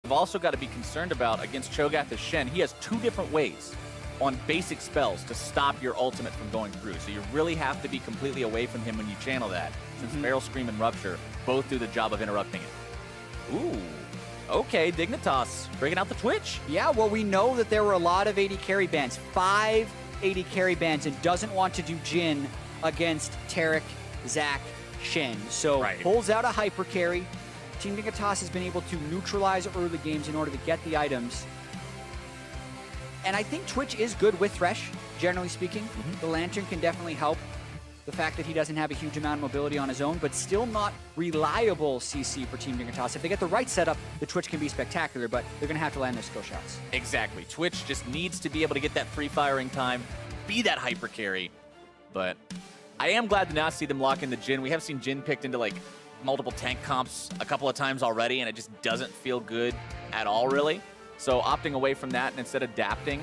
You've also got to be concerned about against Cho'Gath as Shen. He has 2 different ways on basic spells to stop your ultimate from going through. So you really have to be completely away from him when you channel that, since Feral Scream and Rupture both do the job of interrupting it. Ooh. Okay, Dignitas bringing out the Twitch. Yeah, well, we know that there were a lot of 80 carry bans. 5 80 carry bans, and doesn't want to do Jhin against Taric, Zac, Shen. So pulls out a hyper carry. Team Dignitas has been able to neutralize early games in order to get the items. And I think Twitch is good with Thresh, generally speaking. The Lantern can definitely help. The fact that he doesn't have a huge amount of mobility on his own, but still not reliable CC for Team Dignitas. If they get the right setup, the Twitch can be spectacular, but they're going to have to land their skill shots. Exactly. Twitch just needs to be able to get that free firing time, be that hyper carry. But I am glad to now see them lock in the Jhin. We have seen Jhin picked into like multiple tank comps a couple of times already, and it just doesn't feel good at all, really. So opting away from that and instead adapting.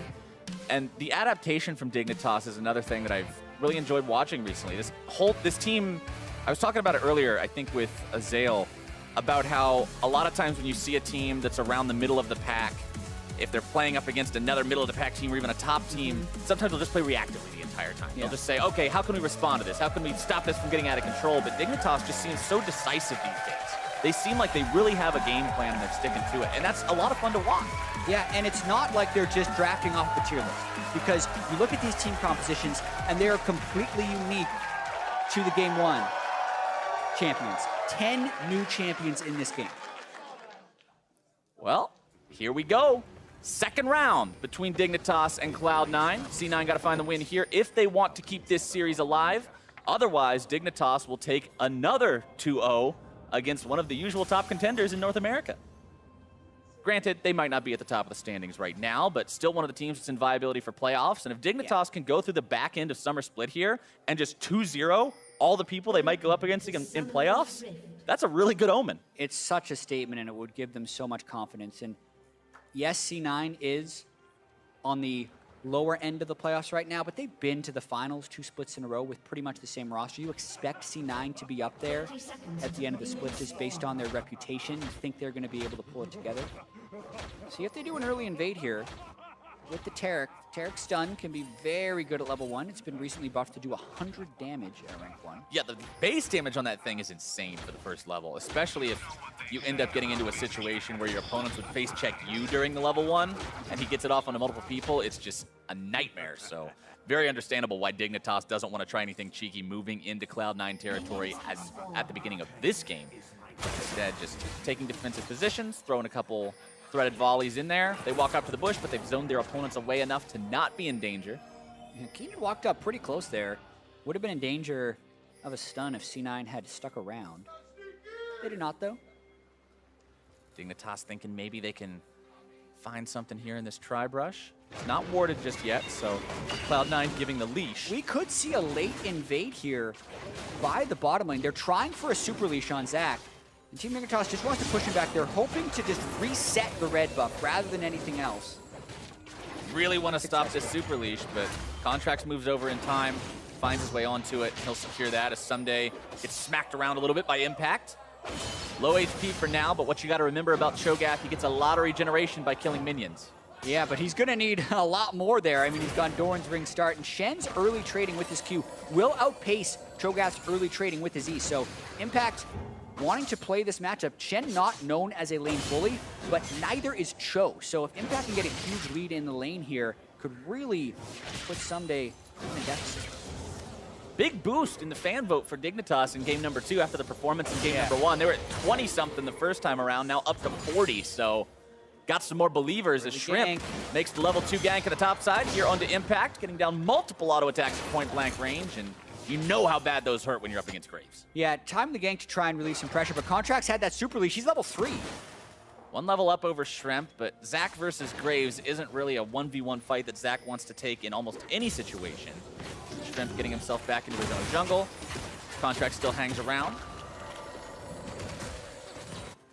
And the adaptation from Dignitas is another thing that I've really enjoyed watching recently. This team, I was talking about it earlier, I think with Azael, about how a lot of times when you see a team that's around the middle of the pack, if they're playing up against another middle of the pack team or even a top team, sometimes they'll just play reactively the entire time. They'll just say, okay, how can we respond to this? How can we stop this from getting out of control? But Dignitas just seems so decisive these days. They seem like they really have a game plan and they're sticking to it. And that's a lot of fun to watch. Yeah, and it's not like they're just drafting off the tier list. Because you look at these team compositions, and they are completely unique to the Game 1 champions. 10 new champions in this game. Well, here we go. Second round between Dignitas and Cloud9. C9 got to find the win here if they want to keep this series alive. Otherwise, Dignitas will take another 2-0 against one of the usual top contenders in North America. Granted, they might not be at the top of the standings right now, but still one of the teams that's in viability for playoffs. And if Dignitas can go through the back end of Summer Split here and just 2-0 all the people they might go up against in playoffs, that's a really good omen. It's such a statement, and it would give them so much confidence. And yes, C9 is on the lower end of the playoffs right now, but they've been to the finals 2 splits in a row with pretty much the same roster. You expect C9 to be up there at the end of the split just based on their reputation. You think they're going to be able to pull it together. See if they do an early invade here with the Taric. Taric's stun can be very good at level 1. It's been recently buffed to do 100 damage at rank 1. Yeah, the base damage on that thing is insane for the first level, especially if you end up getting into a situation where your opponents would face check you during the level 1 and he gets it off onto multiple people. It's just a nightmare. So very understandable why Dignitas doesn't want to try anything cheeky moving into Cloud9 territory at the beginning of this game. Instead, just taking defensive positions, throwing a couple threaded volleys in there. They walk up to the bush, but they've zoned their opponents away enough to not be in danger. Yeah, Keenan walked up pretty close there. Would have been in danger of a stun if C9 had stuck around. They did not, though. Dignitas thinking maybe they can find something here in this tri-brush. It's not warded just yet, so Cloud9 giving the leash. We could see a late invade here by the bottom lane. They're trying for a super leash on Zac. And Team Dignitas just wants to push him back. They're hoping to just reset the red buff rather than anything else. Really want to stop this super leash, but Contracts moves over in time, finds his way onto it. He'll secure that as Someday gets smacked around a little bit by Impact. Low HP for now, but what you got to remember about Cho'Gath, he gets a lot of regeneration by killing minions. Yeah, but he's going to need a lot more there. I mean, he's got Doran's ring start, and Shen's early trading with his Q will outpace Cho'Gath's early trading with his E. So Impact wanting to play this matchup. Shen not known as a lane bully, but neither is Cho. So if Impact can get a huge lead in the lane here, could really put Someday in a deficit. Big boost in the fan vote for Dignitas in game number 2 after the performance in game number 1. They were at 20-something the first time around, now up to 40, so got some more believers as Shrimp makes the level 2 gank at the top side here onto Impact, getting down multiple auto attacks at point-blank range, and you know how bad those hurt when you're up against Graves. Yeah, time the gank to try and relieve some pressure, but Contracts had that super leash. He's level 3. One level up over Shrimp, but Zac versus Graves isn't really a 1v1 fight that Zac wants to take in almost any situation. Shrimp getting himself back into his own jungle. Contract still hangs around.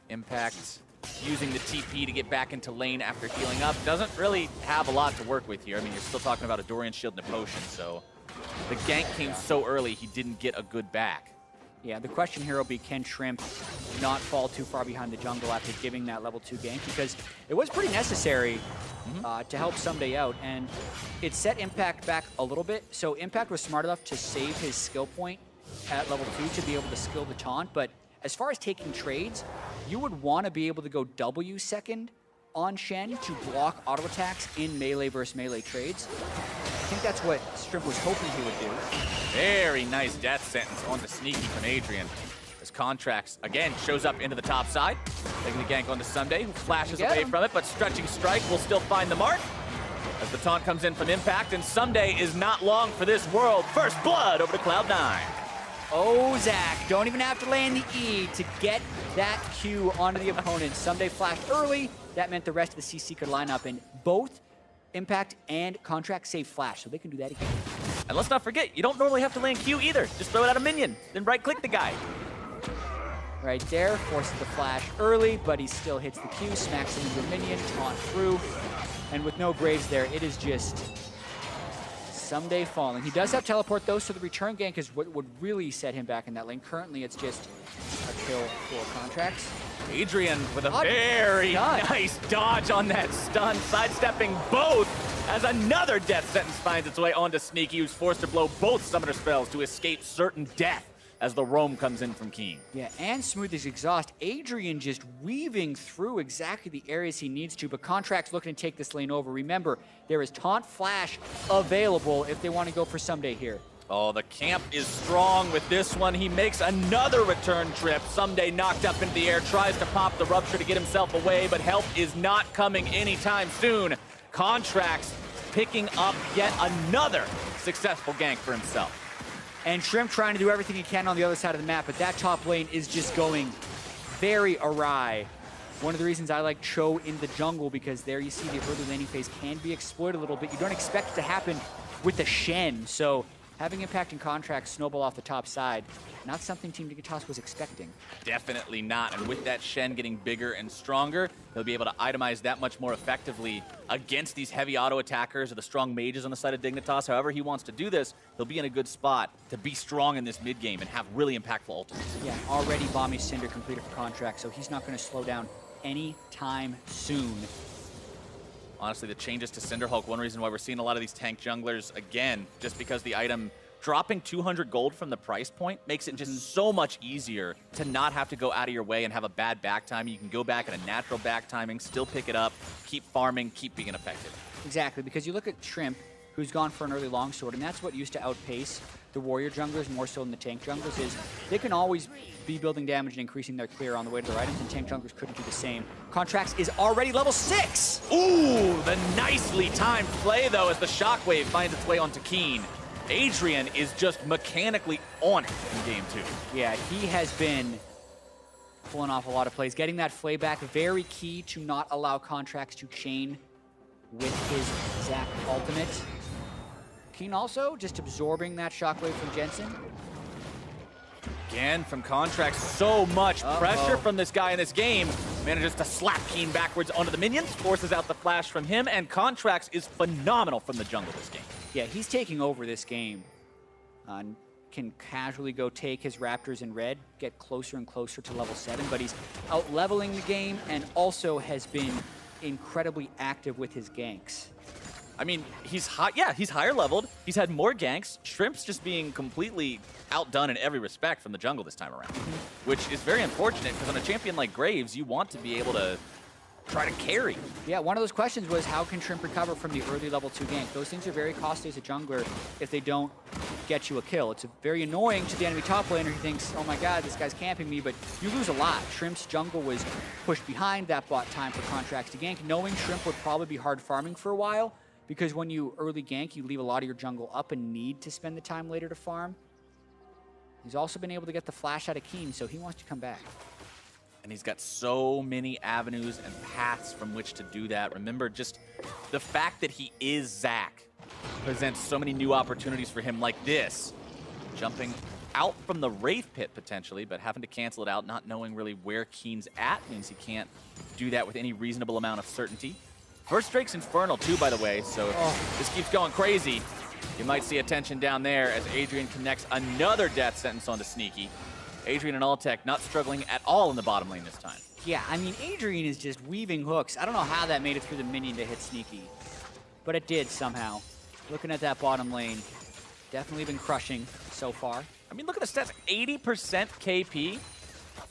Impact using the TP to get back into lane after healing up. Doesn't really have a lot to work with here. I mean, you're still talking about a Dorian shield and a potion, so the gank came so early he didn't get a good back. Yeah, the question here will be, can Shrimp not fall too far behind the jungle after giving that level 2 gank? Because it was pretty necessary to help Someday out, and it set Impact back a little bit. So Impact was smart enough to save his skill point at level 2 to be able to skill the taunt, but as far as taking trades, you would want to be able to go W second on Shen to block auto attacks in melee versus melee trades. I think that's what Shrimp was hoping he would do. Very nice death sentence on the sneaky from Adrian. As Contracts, again, shows up into the top side. Taking the gank onto Someday, who flashes away from it, but Stretching Strike will still find the mark. As the taunt comes in from Impact, and Someday is not long for this world. First blood over to Cloud9. Oh, Zach, don't even have to land the E to get that Q onto the opponent. Someday flashed early. That meant the rest of the CC could line up, and both Impact and Contract save flash, so they can do that again. And let's not forget, you don't normally have to land Q either. Just throw it at a minion, then right-click the guy. Right there, forces the flash early, but he still hits the Q, smacks him into a minion, taunt through. And with no Graves there, it is just Someday falling. He does have teleport though, so the return gank is what would really set him back in that lane. Currently, it's just a kill for Contracts. Adrian with a very nice dodge on that stun, sidestepping both as another death sentence finds its way onto Sneaky, who's forced to blow both summoner spells to escape certain death as the roam comes in from Keen. Yeah, and smooth as exhaust. Adrian just weaving through exactly the areas he needs to, but Contract's looking to take this lane over. Remember, there is Taunt Flash available if they want to go for Someday here. Oh, the camp is strong with this one. He makes another return trip. Someday knocked up into the air, tries to pop the Rupture to get himself away, but help is not coming anytime soon. Contracts picking up yet another successful gank for himself. And Shrimp trying to do everything he can on the other side of the map, but that top lane is just going very awry. One of the reasons I like Cho in the jungle, because there you see the early laning phase can be exploited a little bit. You don't expect it to happen with the Shen, so having Impact and Contracts snowball off the top side, not something Team Dignitas was expecting. Definitely not, and with that Shen getting bigger and stronger, he'll be able to itemize that much more effectively against these heavy auto attackers or the strong mages on the side of Dignitas. However he wants to do this, he'll be in a good spot to be strong in this mid game and have really impactful ultimates. Yeah, already Bomby Cinder completed for Contracts, so he's not going to slow down anytime soon. Honestly, the changes to Cinderhulk, one reason why we're seeing a lot of these tank junglers again, just because the item dropping 200 gold from the price point makes it just so much easier to not have to go out of your way and have a bad back time. You can go back at a natural back timing, still pick it up, keep farming, keep being effective. Exactly, because you look at Shrimp, who's gone for an early longsword, and that's what used to outpace the warrior junglers more so than the tank junglers, is they can always be building damage and increasing their clear on the way to their items, and tank junglers couldn't do the same. Contracts is already level 6! Ooh, the nicely timed play, though, as the shockwave finds its way onto Keen. Adrian is just mechanically on it in game 2. Yeah, he has been pulling off a lot of plays. Getting that flay back, very key to not allow Contracts to chain with his Zac ultimate. Keen also just absorbing that shockwave from Jensen. Again, from Contracts, so much pressure from this guy in this game. Manages to slap Keen backwards onto the minions, forces out the flash from him, and Contracts is phenomenal from the jungle this game. Yeah, he's taking over this game. Can casually go take his Raptors in red, get closer and closer to level 7, but he's out-leveling the game and also has been incredibly active with his ganks. I mean, he's higher leveled. He's had more ganks. Shrimp's just being completely outdone in every respect from the jungle this time around, which is very unfortunate because on a champion like Graves, you want to be able to try to carry. Yeah, one of those questions was how can Shrimp recover from the early level 2 gank? Those things are very costly as a jungler if they don't get you a kill. It's very annoying to the enemy top laner who thinks, oh my god, this guy's camping me, but you lose a lot. Shrimp's jungle was pushed behind, that bought time for Contracts to gank. Knowing Shrimp would probably be hard farming for a while, because when you early gank, you leave a lot of your jungle up and need to spend the time later to farm. He's also been able to get the flash out of Keen, so he wants to come back. And he's got so many avenues and paths from which to do that. Remember, just the fact that he is Zac presents so many new opportunities for him like this. Jumping out from the Wraith Pit, potentially, but having to cancel it out, not knowing really where Keen's at, means he can't do that with any reasonable amount of certainty. First Drake's Infernal, too, by the way, so if this keeps going crazy, you might see attention down there as Adrian connects another death sentence onto Sneaky. Adrian and Alltech not struggling at all in the bottom lane this time. Yeah, I mean, Adrian is just weaving hooks. I don't know how that made it through the minion to hit Sneaky, but it did somehow. Looking at that bottom lane, definitely been crushing so far. I mean, look at the stats. 80% KP,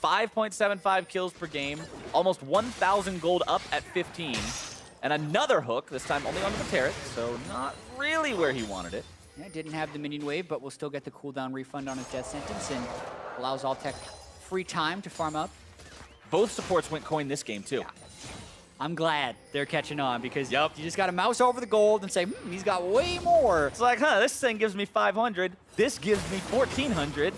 5.75 kills per game, almost 1,000 gold up at 15, and another hook, this time only onto the turret, so not really where he wanted it. Yeah, didn't have the minion wave, but will still get the cooldown refund on his death sentence and allows Alltech free time to farm up. Both supports went coin this game, too. Yeah. I'm glad they're catching on because you just got to mouse over the gold and say, he's got way more. It's like, this thing gives me 500. This gives me 1,400.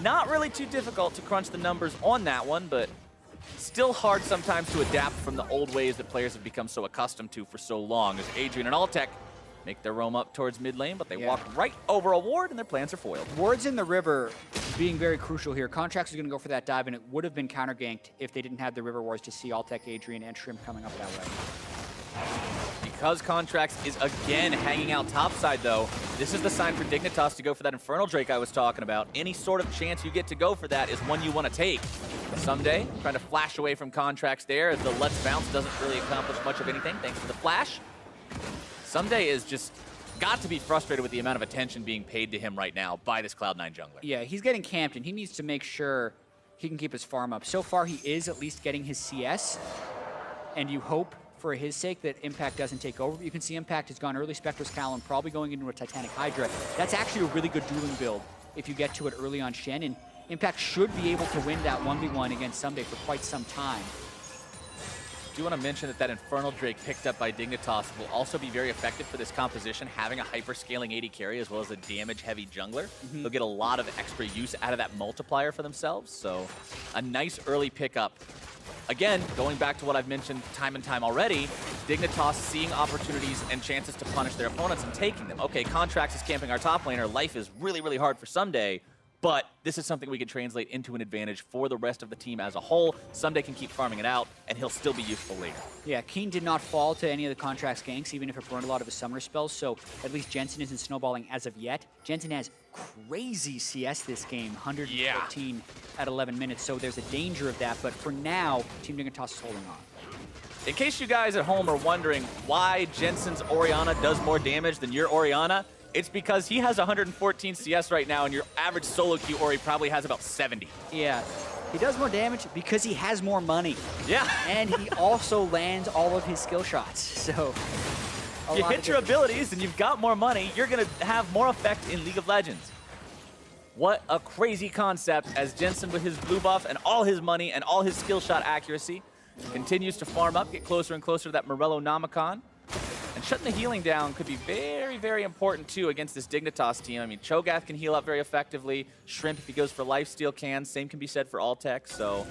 Not really too difficult to crunch the numbers on that one, but still hard sometimes to adapt from the old ways that players have become so accustomed to for so long. As Adrian and Alltech make their roam up towards mid lane, but they walk right over a ward and their plans are foiled. Wards in the river being very crucial here. Contracts is going to go for that dive, and it would have been counter ganked if they didn't have the river wards to see Alltech, Adrian, and Shrimp coming up that way. Because Contracts is again hanging out topside, though, this is the sign for Dignitas to go for that Infernal Drake I was talking about. Any sort of chance you get to go for that is one you want to take. Someday, trying to flash away from Contracts there, as the Let's Bounce doesn't really accomplish much of anything thanks to the flash. Someday is just got to be frustrated with the amount of attention being paid to him right now by this Cloud9 jungler. Yeah, he's getting camped, and he needs to make sure he can keep his farm up. So far, he is at least getting his CS, and you hope for his sake that Impact doesn't take over. But you can see Impact has gone early Spectre's Calum, probably going into a Titanic Hydra. That's actually a really good dueling build if you get to it early on Shen, and Impact should be able to win that 1v1 against Someday for quite some time. I do want to mention that Infernal Drake picked up by Dignitas will also be very effective for this composition, having a hyper-scaling AD carry as well as a damage-heavy jungler. They'll get a lot of extra use out of that multiplier for themselves, so a nice early pickup. Again, going back to what I've mentioned time and time already, Dignitas seeing opportunities and chances to punish their opponents and taking them. Okay, Contracts is camping our top laner. Life is really, really hard for Someday. But this is something we can translate into an advantage for the rest of the team as a whole. Someday can keep farming it out, and he'll still be useful later. Yeah, Keen did not fall to any of the Contracts ganks, even if it burned a lot of his summoner spells, so at least Jensen isn't snowballing as of yet. Jensen has crazy CS this game, 114 at 11 minutes, so there's a danger of that, but for now, Team Dignitas is holding on. In case you guys at home are wondering why Jensen's Orianna does more damage than your Orianna, it's because he has 114 CS right now, and your average solo queue Ori probably has about 70. Yeah, he does more damage because he has more money. Yeah. And he also lands all of his skill shots, so... You hit your abilities and you've got more money, you're going to have more effect in League of Legends. What a crazy concept as Jensen with his blue buff and all his money and all his skill shot accuracy continues to farm up, get closer and closer to that Morello Nomicon. And shutting the healing down could be very, very important, too, against this Dignitas team. I mean, Cho'Gath can heal up very effectively. Shrimp, if he goes for lifesteal, can. Same can be said for Alltech. So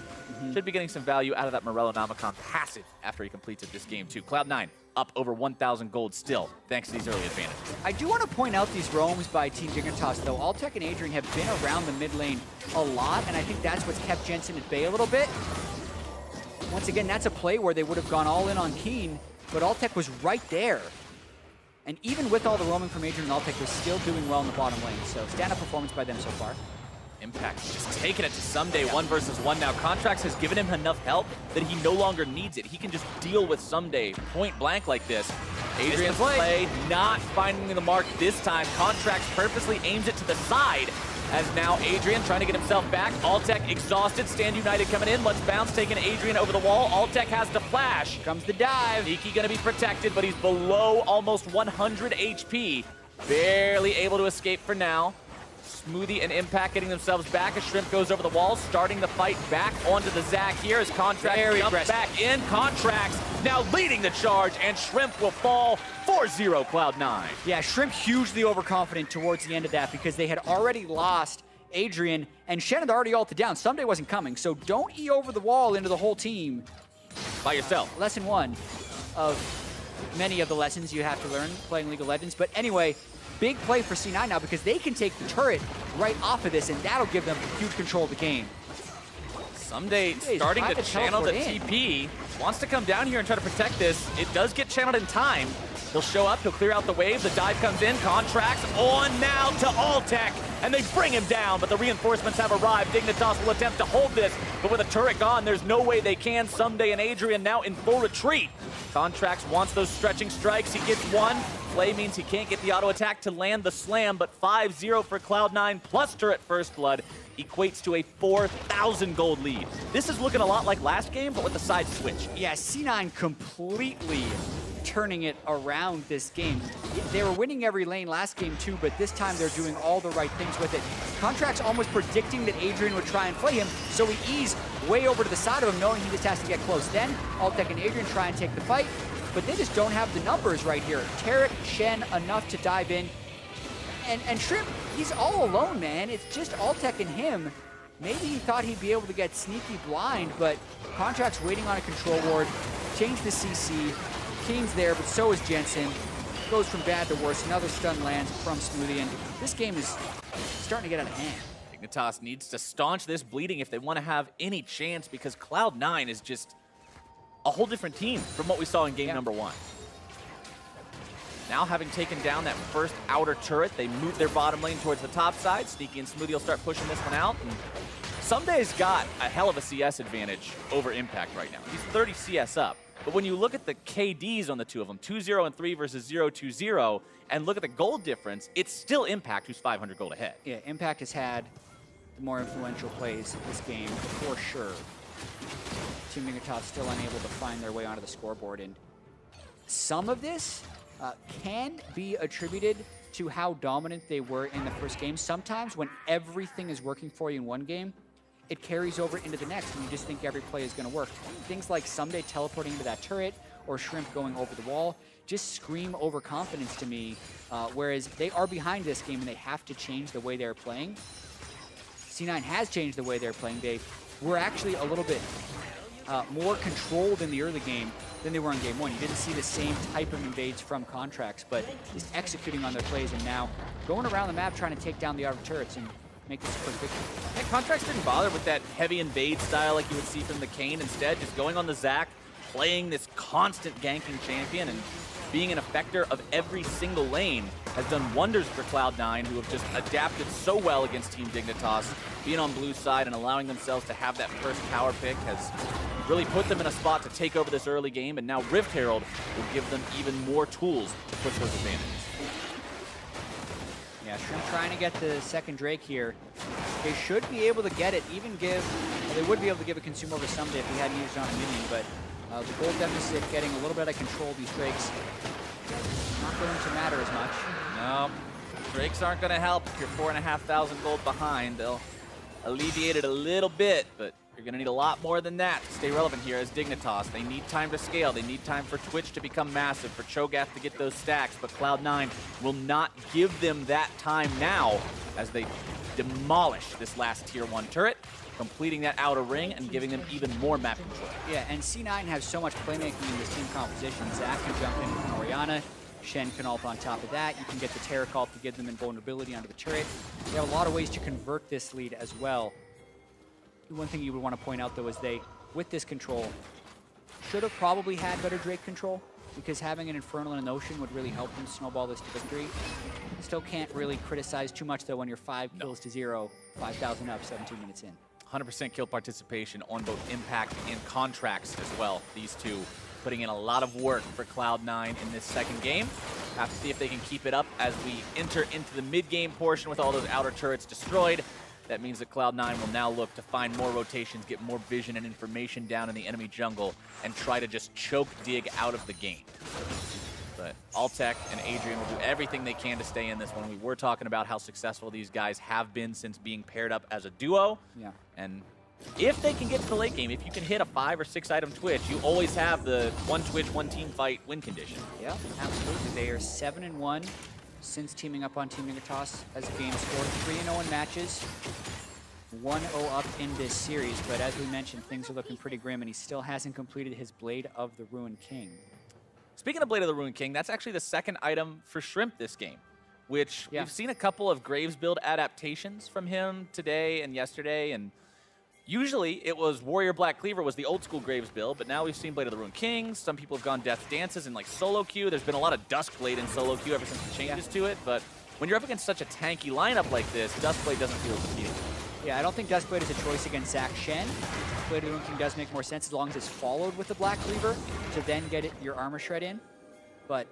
should be getting some value out of that Morello Nomicon passive after he completed this game, too. Cloud9 up over 1,000 gold still, thanks to these early advantages. I do want to point out these roams by Team Dignitas, though. Alltech and Adrian have been around the mid lane a lot, and I think that's what's kept Jensen at bay a little bit. Once again, that's a play where they would have gone all in on Keen, but Alltech was right there. And even with all the roaming from Adrian and Alltech, they're still doing well in the bottom lane. So stand-up performance by them so far. Impact just taking it to Someday 1 versus 1 now. Contracts has given him enough help that he no longer needs it. He can just deal with Someday point blank like this. Adrian's play not finding the mark this time. Contracts purposely aims it to the side. As now Adrian trying to get himself back. Alltech exhausted. Stand United coming in. Let's bounce, taking Adrian over the wall. Alltech has to flash. Comes the dive. Iki gonna be protected, but he's below almost 100 HP. Barely able to escape for now. Smoothie and Impact getting themselves back as Shrimp goes over the wall, starting the fight back onto the Zac here as Contracts jumps back in. Contracts now leading the charge, and Shrimp will fall 4-0 Cloud9. Yeah, Shrimp hugely overconfident towards the end of that because they had already lost Adrian, and Shen had already ulted down. Someday wasn't coming, so don't E over the wall into the whole team. By yourself. Lesson 1 of many of the lessons you have to learn playing League of Legends. But anyway, big play for C9 now because they can take the turret right off of this, and that'll give them huge control of the game. Someday starting to channel the TP. Wants to come down here and try to protect this. It does get channeled in time. He'll show up, he'll clear out the wave, the dive comes in, Contracts on now to Alltech and they bring him down, but the reinforcements have arrived. Dignitas will attempt to hold this, but with a turret gone, there's no way they can. Someday and Adrian now in full retreat. Contracts wants those stretching strikes. He gets one. Play means he can't get the auto attack to land the slam, but 5-0 for Cloud9 plus turret first blood equates to a 4,000 gold lead. This is looking a lot like last game, but with the side switch. Yeah, C9 completely turning it around this game. They were winning every lane last game too, but this time they're doing all the right things with it. Contract's almost predicting that Adrian would try and play him, so he eased way over to the side of him, knowing he just has to get close. Then Altec and Adrian try and take the fight, but they just don't have the numbers right here. Tarek, Shen, enough to dive in. And Shrimp, he's all alone, man. It's just Altec and him. Maybe he thought he'd be able to get sneaky blind, but Contract's waiting on a control ward. Change the CC. King's there, but so is Jensen. Goes from bad to worse. Another stun lands from Smoothie, and this game is starting to get out of hand. Dignitas needs to staunch this bleeding if they want to have any chance, because Cloud9 is just a whole different team from what we saw in game number 1. Now, having taken down that first outer turret, they move their bottom lane towards the top side. Sneaky and Smoothie will start pushing this one out. And Someday's got a hell of a CS advantage over Impact right now. He's 30 CS up. But when you look at the KDs on the two of them, 2-0 and 3 versus 0-2-0, and look at the gold difference, it's still Impact who's 500 gold ahead. Yeah, Impact has had the more influential plays this game, for sure. Team Dignitas still unable to find their way onto the scoreboard, and some of this can be attributed to how dominant they were in the first game. Sometimes when everything is working for you in one game, it carries over into the next, and you just think every play is going to work. Things like Someday teleporting into that turret or Shrimp going over the wall just scream overconfidence to me, whereas they are behind this game and they have to change the way they're playing. C9 has changed the way they're playing. They were actually a little bit more controlled in the early game than they were in game 1. You didn't see the same type of invades from Contracts, but just executing on their plays and now going around the map trying to take down the outer turrets and make this a quick victory. And Contracts didn't bother with that heavy invade style like you would see from the Kane. Instead, just going on the Zac, playing this constant ganking champion and being an effector of every single lane has done wonders for Cloud9, who have just adapted so well against Team Dignitas. Being on blue side and allowing themselves to have that first power pick has really put them in a spot to take over this early game, and now Rift Herald will give them even more tools to push those advantages. Yeah, Shrimp trying to get the second Drake here. They should be able to get it, they would be able to give a consume over Someday if he hadn't used it on a minion, but the gold deficit getting a little bit out of control of these Drakes not going to matter as much. No, Drakes aren't going to help if you're 4,500 gold behind. They'll alleviate it a little bit, but you're going to need a lot more than that to stay relevant here as Dignitas. They need time to scale. They need time for Twitch to become massive, for Cho'Gath to get those stacks, but Cloud9 will not give them that time now as they demolish this last tier 1 turret, completing that outer ring and giving them even more map control. Yeah, and C9 has so much playmaking in this team composition. Zac can jump in with Orianna. Shen can ult on top of that. You can get the Tarek ult to give them invulnerability onto the turret. They have a lot of ways to convert this lead as well. One thing you would want to point out, though, is they, with this control, should have probably had better Drake control, because having an Infernal and an Ocean would really help them snowball this to victory. Still can't really criticize too much, though, when you're 5 kills to 0, 5,000 up, 17 minutes in. 100% kill participation on both Impact and Contracts as well. These two putting in a lot of work for Cloud9 in this second game. Have to see if they can keep it up as we enter into the mid-game portion with all those outer turrets destroyed. That means that Cloud9 will now look to find more rotations, get more vision and information down in the enemy jungle, and try to just choke Dig out of the game. But Altec and Adrian will do everything they can to stay in this one. We were talking about how successful these guys have been since being paired up as a duo. Yeah. And if they can get to the late game, if you can hit a 5 or 6 item Twitch, you always have the one Twitch, one team fight win condition. Yeah, absolutely. They are 7-1 since teaming up on Team Dignitas as a game score. 3-0 in matches. 1-0 up in this series, but as we mentioned, things are looking pretty grim, and he still hasn't completed his Blade of the Ruined King. Speaking of Blade of the Ruined King, that's actually the second item for Shrimp this game, which we've seen a couple of Graves build adaptations from him today and yesterday, and usually it was Warrior Black Cleaver was the old school Graves build, but now we've seen Blade of the Ruined King. Some people have gone Death Dances and like solo queue. There's been a lot of Duskblade in solo queue ever since the changes to it, but when you're up against such a tanky lineup like this, Duskblade doesn't feel defeating. Yeah, I don't think Duskblade is a choice against Zach Shen. Blade of the Ruin King does make more sense as long as it's followed with the Black Cleaver to then get your Armor Shred in. But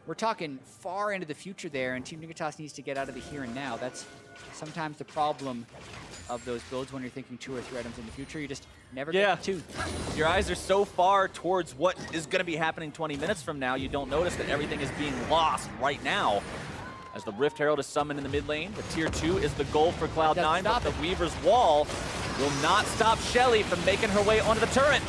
we're talking far into the future there, and Team Dignitas needs to get out of the here and now. That's sometimes the problem of those builds when you're thinking 2 or 3 items in the future. You just never get to 2. Your eyes are so far towards what is going to be happening 20 minutes from now, you don't notice that everything is being lost right now. As the Rift Herald is summoned in the mid lane, the tier 2 is the goal for Cloud9, but the Weaver's Wall will not stop Shelly from making her way onto the turret.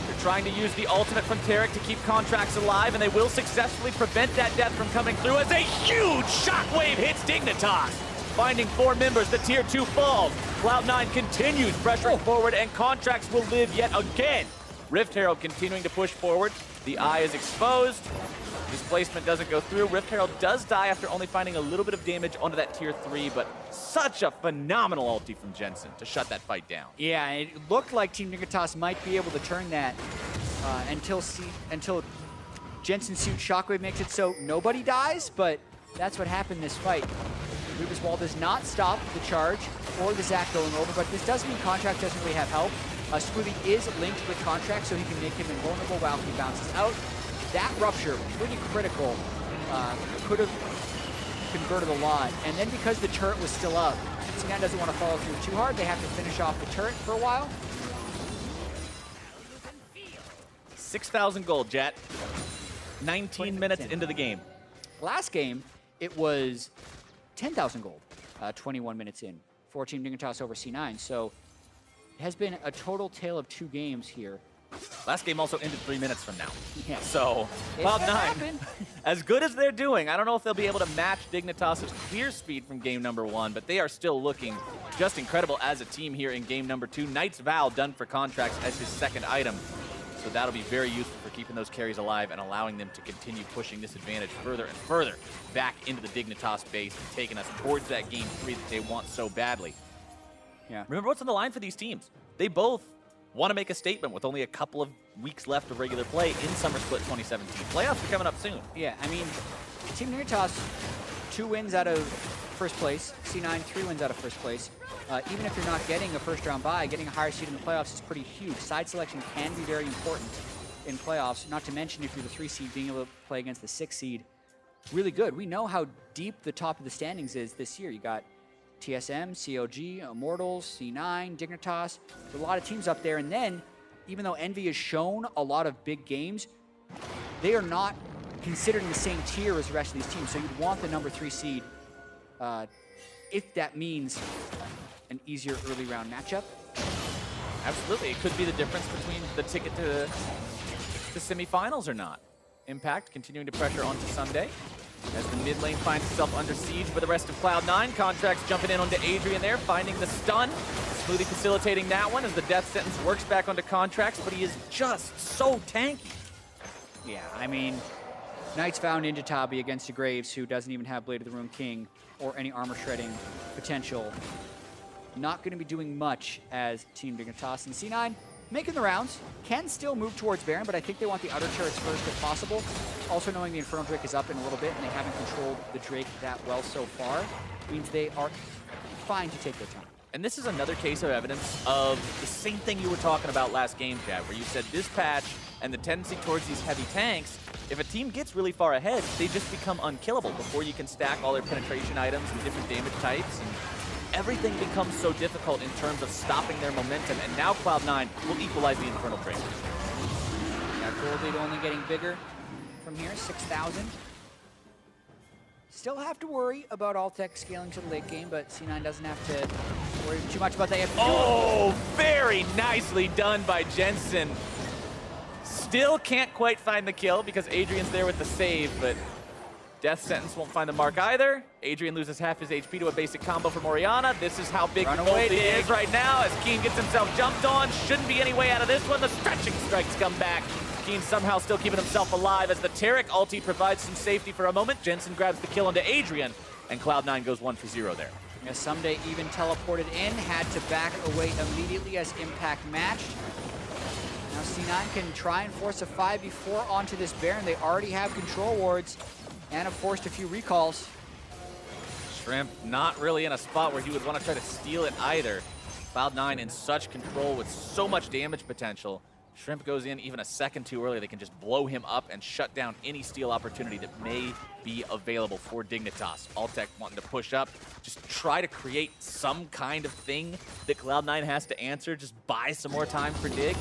They're trying to use the ultimate from Taric to keep Contracts alive, and they will successfully prevent that death from coming through as a huge shockwave hits Dignitas. Finding 4 members, the tier 2 falls. Cloud9 continues pressuring forward, and Contracts will live yet again. Rift Herald continuing to push forward. The eye is exposed. Displacement doesn't go through. Rift Herald does die after only finding a little bit of damage onto that tier 3, but such a phenomenal ulti from Jensen to shut that fight down. Yeah, it looked like Team Dignitas might be able to turn that until Jensen's suit Shockwave makes it so nobody dies, but that's what happened this fight. Weaver's Wall does not stop the charge or the Zac going over, but this does mean Contract doesn't really have help. Smoothie is linked with Contract, so he can make him invulnerable while he bounces out. That rupture, pretty critical, could have converted a lot. And then because the turret was still up, C9 doesn't want to follow through too hard. They have to finish off the turret for a while. 6,000 gold, Jet. 19 minutes into the game. Last game, it was 10,000 gold, 21 minutes in, for Team Dignitas over C9. So it has been a total tale of 2 games here. Last game also ended 3 minutes from now. Yeah. So, Cloud9, as good as they're doing, I don't know if they'll be able to match Dignitas' clear speed from game number 1, but they are still looking just incredible as a team here in game number 2. Knight's Vow done for Contracts as his 2nd item. So that'll be very useful for keeping those carries alive and allowing them to continue pushing this advantage further and further back into the Dignitas base and taking us towards that game 3 that they want so badly. Yeah. Remember what's on the line for these teams. They both want to make a statement with only a couple of weeks left of regular play in Summer Split 2017. Playoffs are coming up soon. Yeah, I mean, Team Dignitas, 2 wins out of first place. C9, 3 wins out of first place. Even if you're not getting a first-round bye, getting a higher seed in the playoffs is pretty huge. Side selection can be very important in playoffs, not to mention if you're the 3 seed, being able to play against the 6 seed. Really good. We know how deep the top of the standings is this year. You got TSM, COG, Immortals, C9, Dignitas. There's a lot of teams up there. And then, even though Envy has shown a lot of big games, they are not considered in the same tier as the rest of these teams. So you'd want the number 3 seed if that means an easier early round matchup. Absolutely. It could be the difference between the ticket to the semifinals or not. Impact continuing to pressure onto Sunday. As the mid lane finds itself under siege by the rest of Cloud9. Contracts jumping in onto Adrian there, finding the stun. Smoothie facilitating that one as the death sentence works back onto Contracts, but he is just so tanky. Yeah, I mean, Knight's found into Tabi against a Graves who doesn't even have Blade of the Ruin King or any armor shredding potential. Not going to be doing much as Team Dignitas. And C9 making the rounds, can still move towards Baron, but I think they want the outer turrets first if possible. Also knowing the Infernal Drake is up in a little bit and they haven't controlled the Drake that well so far, means they are fine to take their time. And this is another case of evidence of the same thing you were talking about last game, Chad, where you said this patch and the tendency towards these heavy tanks, if a team gets really far ahead, they just become unkillable before you can stack all their penetration items and different damage types. And everything becomes so difficult in terms of stopping their momentum, and now Cloud9 will equalize the Infernal Drake. Yeah, gold lead only getting bigger from here, 6,000. Still have to worry about Altec scaling to the late game, but C9 doesn't have to worry too much about that. Oh, very nicely done by Jensen. Still can't quite find the kill because Adrian's there with the save, but Death Sentence won't find the mark either. Adrian loses half his HP to a basic combo from Orianna. This is how big the gold is right now as Keen gets himself jumped on. Shouldn't be any way out of this one. The stretching strikes come back. Keen somehow still keeping himself alive as the Taric ulti provides some safety for a moment. Jensen grabs the kill onto Adrian, and Cloud9 goes 1 for 0 there. Yeah, Someday even teleported in, had to back away immediately as Impact matched. Now C9 can try and force a 5v4 onto this Baron. They already have control wards and have forced a few recalls. Shrimp not really in a spot where he would want to try to steal it either. Cloud9 in such control with so much damage potential. Shrimp goes in even a second too early. They can just blow him up and shut down any steal opportunity that may be available for Dignitas. Altec wanting to push up, just try to create some kind of thing that Cloud9 has to answer, just buy some more time for Dig.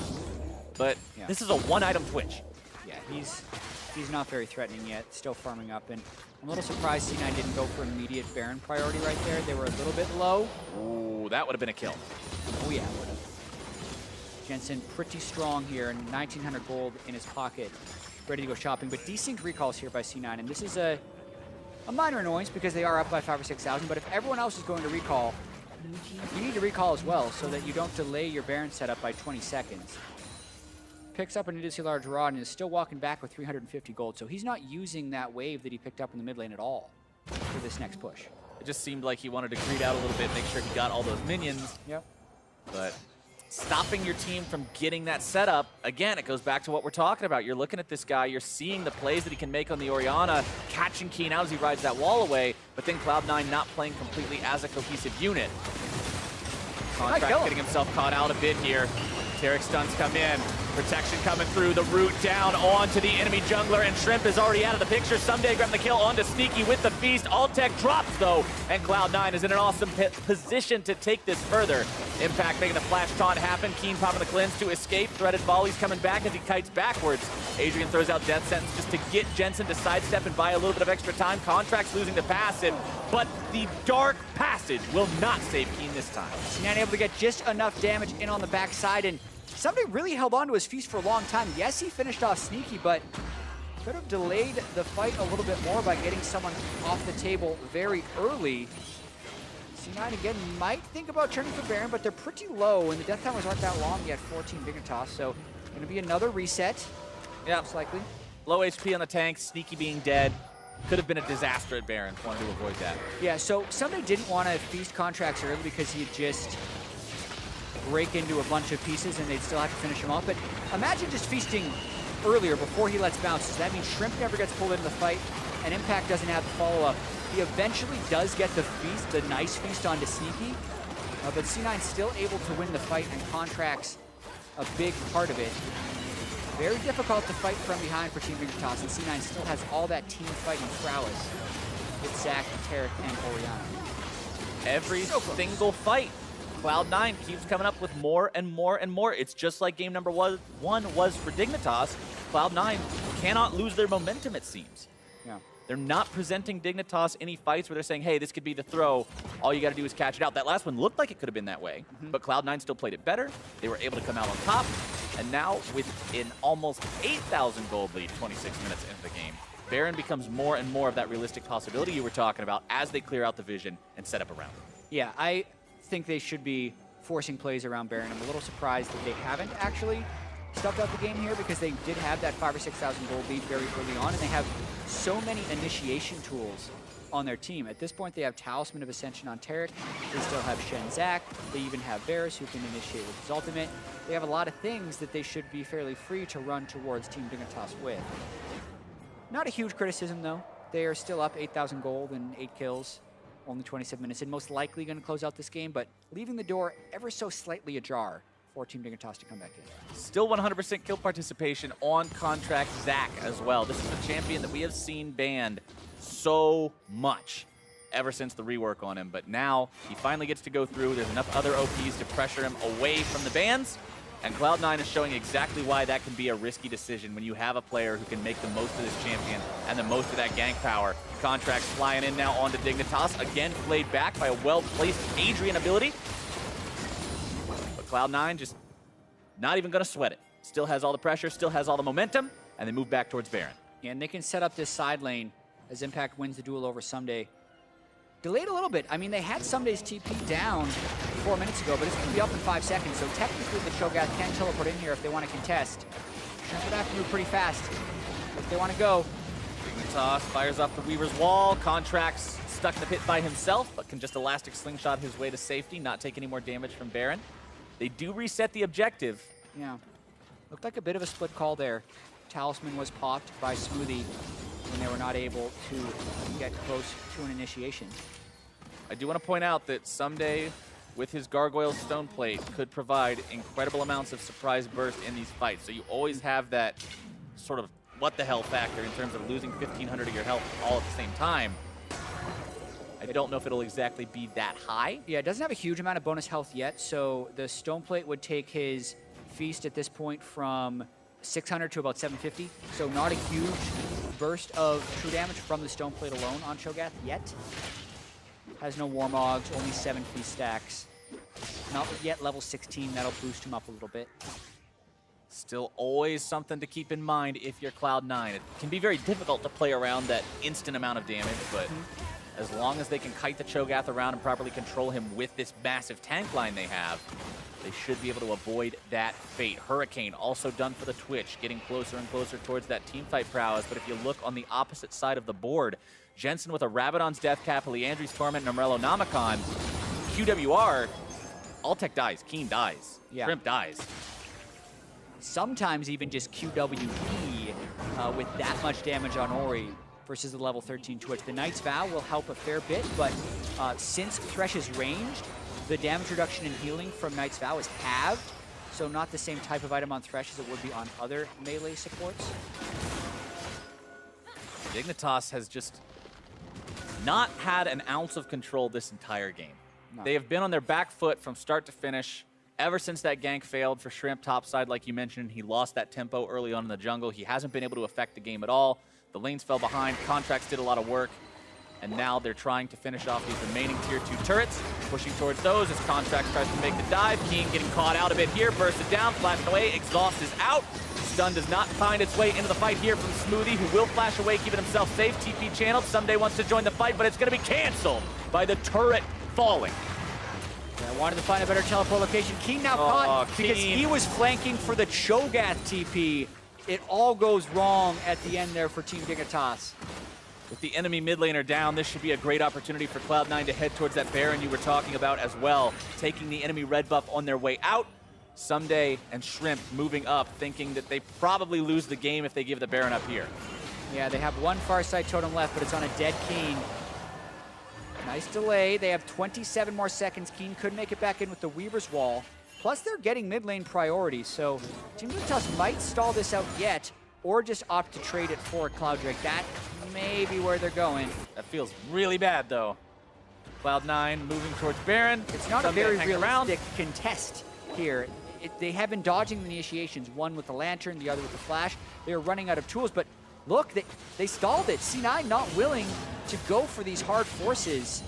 But this is a one-item Twitch. Yeah, he's not very threatening yet, still farming up. And I'm a little surprised C9 didn't go for immediate Baron priority right there. They were a little bit low. Ooh, that would have been a kill. Oh yeah, would have. Jensen pretty strong here, and 1,900 gold in his pocket, ready to go shopping. But desynced recalls here by C9, and this is a minor annoyance because they are up by 5,000 or 6,000. But if everyone else is going to recall, you need to recall as well so that you don't delay your Baron setup by 20 seconds. Picks up an Idiocy Large Rod and is still walking back with 350 gold. So he's not using that wave that he picked up in the mid lane at all for this next push. It just seemed like he wanted to greed out a little bit, make sure he got all those minions. Yep. But stopping your team from getting that setup, again, it goes back to what we're talking about. You're looking at this guy, you're seeing the plays that he can make on the Orianna, catching Keen out as he rides that wall away, but then Cloud9 not playing completely as a cohesive unit. Contract getting himself caught out a bit here. Tarek stunts come in. Protection coming through, the root down onto the enemy jungler, and Shrimp is already out of the picture. Someday grabbing the kill onto Sneaky with the feast. Altec drops though, and Cloud9 is in an awesome position to take this further. Impact making the flash taunt happen. Keen popping the cleanse to escape. Threaded volleys coming back as he kites backwards. Adrian throws out Death Sentence just to get Jensen to sidestep and buy a little bit of extra time. Contract's losing the passive, but the Dark Passage will not save Keen this time. C9 able to get just enough damage in on the backside, and somebody really held on to his feast for a long time. Yes, he finished off Sneaky, but could have delayed the fight a little bit more by getting someone off the table very early. C9 again might think about turning for Baron, but they're pretty low, and the death timers aren't that long yet, 14 Dignitas, so going to be another reset, most likely. Low HP on the tank, Sneaky being dead. Could have been a disaster at Baron, wanted to avoid that. Yeah, so somebody didn't want to feast contracts early because he had just break into a bunch of pieces and they'd still have to finish him off. But imagine just feasting earlier before he lets bounces. That means Shrimp never gets pulled into the fight and Impact doesn't have the follow-up. He eventually does get the feast, the nice feast onto Sneaky, but C9 still able to win the fight, and Contract's a big part of it. Very difficult to fight from behind for Team Dignitas, and C9 still has all that team fighting prowess with Zach, Tarek, and Orianna. Every single fight, Cloud9 keeps coming up with more and more and more. It's just like game number one was for Dignitas. Cloud9 cannot lose their momentum, it seems. Yeah. They're not presenting Dignitas any fights where they're saying, hey, this could be the throw. All you got to do is catch it out. That last one looked like it could have been that way, but Cloud9 still played it better. They were able to come out on top. And now with an almost 8,000 gold lead, 26 minutes into the game, Baron becomes more and more of that realistic possibility you were talking about as they clear out the vision and set up around it. Yeah, I think they should be forcing plays around Baron. I'm a little surprised that they haven't actually stuffed out the game here, because they did have that 5,000 or 6,000 gold lead very early on, and they have so many initiation tools on their team. At this point, they have Talisman of Ascension on Tarek. They still have Shen Zach. They even have Varus, who can initiate with his ultimate. They have a lot of things that they should be fairly free to run towards Team Dignitas with. Not a huge criticism, though. They are still up 8,000 gold and 8 kills. Only 27 minutes in, most likely going to close out this game, but leaving the door ever so slightly ajar for Team Dignitas to come back in. Still 100% kill participation on Contract Zach as well. This is a champion that we have seen banned so much ever since the rework on him, but now he finally gets to go through. There's enough other OPs to pressure him away from the bans, and Cloud9 is showing exactly why that can be a risky decision when you have a player who can make the most of this champion and the most of that gank power. Contracts flying in now onto Dignitas, again played back by a well-placed Adrian ability. But Cloud9 just not even going to sweat it. Still has all the pressure, still has all the momentum, and they move back towards Baron. Yeah, and they can set up this side lane as Impact wins the duel over Someday. Delayed a little bit. I mean, they had Someday's TP down 4 minutes ago, but it's going to be up in 5 seconds, so technically the Shogath can teleport in here if they want to contest. Shrimp would have to move pretty fast if they want to go. Dignitas fires off the Weaver's wall. Contract's stuck in the pit by himself, but can just elastic slingshot his way to safety, not take any more damage from Baron. They do reset the objective. Yeah. Looked like a bit of a split call there. Talisman was popped by Smoothie when they were not able to get close to an initiation. I do want to point out that someday, with his Gargoyle Stone Plate, could provide incredible amounts of surprise burst in these fights. So you always have that sort of what the hell factor in terms of losing 1,500 of your health all at the same time. I don't know if it'll exactly be that high. Yeah, it doesn't have a huge amount of bonus health yet, so the Stone Plate would take his Feast at this point from 600 to about 750. So not a huge burst of true damage from the Stone Plate alone on Cho'Gath yet. Has no Warmogs, only 7 Feast stacks. Not yet level 16, that'll boost him up a little bit. Still always something to keep in mind if you're Cloud9. It can be very difficult to play around that instant amount of damage, but as long as they can kite the Cho'Gath around and properly control him with this massive tank line they have, they should be able to avoid that fate. Hurricane also done for the Twitch, getting closer and closer towards that teamfight prowess. But if you look on the opposite side of the board, Jensen with a Rabadon's Death Cap, Leandri's Torment, and Umbrello Namicon. QWR, Altec dies, Keen dies, Shrimp dies. Sometimes even just QWE with that much damage on Ori versus the level 13 Twitch. The Knight's Vow will help a fair bit, but since Thresh is ranged, the damage reduction and healing from Knight's Vow is halved, so not the same type of item on Thresh as it would be on other melee supports. Dignitas has just not had an ounce of control this entire game. No. They have been on their back foot from start to finish ever since that gank failed for Shrimp topside, like you mentioned. He lost that tempo early on in the jungle. He hasn't been able to affect the game at all. The lanes fell behind. Contracts did a lot of work. And now they're trying to finish off these remaining tier 2 turrets, pushing towards those as Contract tries to make the dive. Keen getting caught out a bit here, bursted down, flashing away. Exhaust is out. Stun does not find its way into the fight here from Smoothie, who will flash away, keeping himself safe. TP channeled. Someday wants to join the fight, but it's going to be canceled by the turret falling. Yeah, wanted to find a better teleport location. Keen now caught because he was flanking for the Cho'Gath TP. It all goes wrong at the end there for Team Dignitas. With the enemy mid laner down, this should be a great opportunity for Cloud9 to head towards that Baron you were talking about as well. Taking the enemy red buff on their way out. Someday and Shrimp moving up, thinking that they probably lose the game if they give the Baron up here. Yeah, they have one Farsight totem left, but it's on a dead Keen. Nice delay. They have 27 more seconds. Keen could make it back in with the Weaver's Wall. Plus, they're getting mid lane priority, so Team Dignitas might stall this out yet, or just opt to trade it for Cloud Drake. That may be where they're going. That feels really bad, though. Cloud9 moving towards Baron. It's not a very realistic contest here. They have been dodging the initiations, one with the Lantern, the other with the Flash. They are running out of tools, but look, they stalled it. C9 not willing to go for these hard forces.